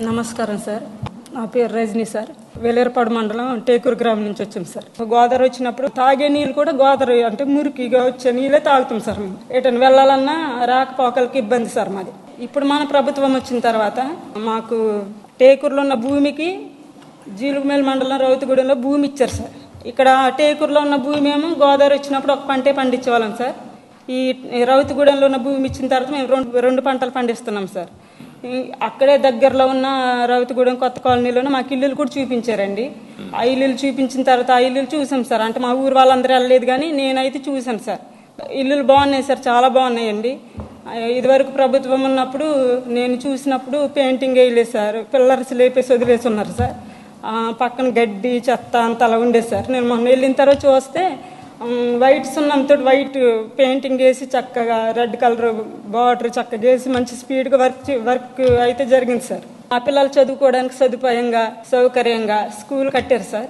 నమస్కారం సార్. నా పేరు రజనీ సార్. వేలేరుపాడు మండలం టేకూరు గ్రామం నుంచి వచ్చాం సార్. గోదావరి వచ్చినప్పుడు తాగే నీళ్ళు కూడా గోదావరి అంటే మురికిగా వచ్చే నీళ్ళే తాగుతాం సార్. మేము ఎటైనా వెళ్ళాలన్నా రాకపోకలకి ఇబ్బంది సార్ మాది. ఇప్పుడు మన ప్రభుత్వం వచ్చిన తర్వాత మాకు టేకూరులో ఉన్న భూమికి జీలుగుమేలు మండలం రౌతుగూడెంలో భూమి ఇచ్చారు సార్. ఇక్కడ టేకూరులో ఉన్న భూమి ఏమో గోదావరి వచ్చినప్పుడు ఒక పంటే పండించేవాళ్ళం సార్. ఈ రౌతుగూడెంలో ఉన్న భూమి ఇచ్చిన తర్వాత మేము రెండు పంటలు పండిస్తున్నాం సార్. అక్కడే దగ్గరలో ఉన్న రౌతుగూడెం కొత్త కాలనీలోనే మాకు ఇల్లులు కూడా చూపించారండి. ఆ ఇల్లులు చూపించిన తర్వాత ఆ ఇల్లులు చూసాం సార్. అంటే మా ఊరు వాళ్ళందరూ వెళ్ళలేదు కానీ నేనైతే చూసాను సార్. ఇల్లులు బాగున్నాయి సార్, చాలా బాగున్నాయండి. ఇదివరకు ప్రభుత్వం ఉన్నప్పుడు నేను చూసినప్పుడు పెయింటింగ్ వేయలేదు సార్. పిల్లర్స్ లేపేసి వదిలేసి ఉన్నారు సార్. పక్కన గడ్డి చెత్త అంత అలా ఉండేది సార్. నేను మొన్న వెళ్ళిన తర్వాత చూస్తే వైట్ సున్నంతో వైట్ పెయింటింగ్ వేసి చక్కగా రెడ్ కలర్ బార్డర్ చక్కగా వేసి మంచి స్పీడ్గా వర్క్ అయితే జరిగింది సార్. మా పిల్లలు చదువుకోవడానికి సదుపాయంగా సౌకర్యంగా స్కూల్ కట్టారు సార్.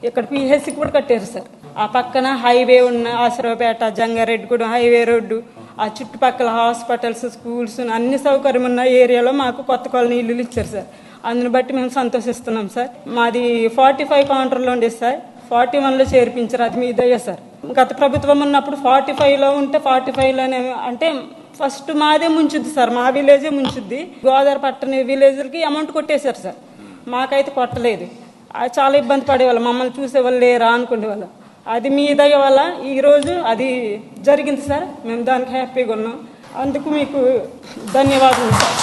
ఇక్కడ పిహెచ్సి కూడా కట్టారు సార్. ఆ పక్కన హైవే ఉన్న ఆశ్రవపేట జంగారెడ్డిగూడెం హైవే రోడ్డు, ఆ చుట్టుపక్కల హాస్పిటల్స్ స్కూల్స్ అన్ని సౌకర్యం ఉన్న ఏరియాలో మాకు కొత్త కాలనీ ఇల్లులు ఇచ్చారు సార్. అందుని బట్టి మేము సంతోషిస్తున్నాం సార్. మాది 45 కౌంటర్లో ఉండేది సార్. 41లో చేర్పించారు. అది మీ దయ సార్. గత ప్రభుత్వం ఉన్నప్పుడు 45లో ఉంటే 45లోనే అంటే ఫస్ట్ మాదే ముంచుద్ది సార్. మా విలేజే ముంచుద్ది. గోదావరి పట్టణ విలేజ్లకి అమౌంట్ కొట్టేశారు సార్. మాకైతే కొట్టలేదు. చాలా ఇబ్బంది పడేవాళ్ళం. మమ్మల్ని చూసేవాళ్ళు లేరా అనుకునేవాళ్ళం. అది మీ దయ వల్ల ఈరోజు అది జరిగింది సార్. మేము దానికి హ్యాపీగా ఉన్నాం. అందుకు మీకు ధన్యవాదాలు సార్.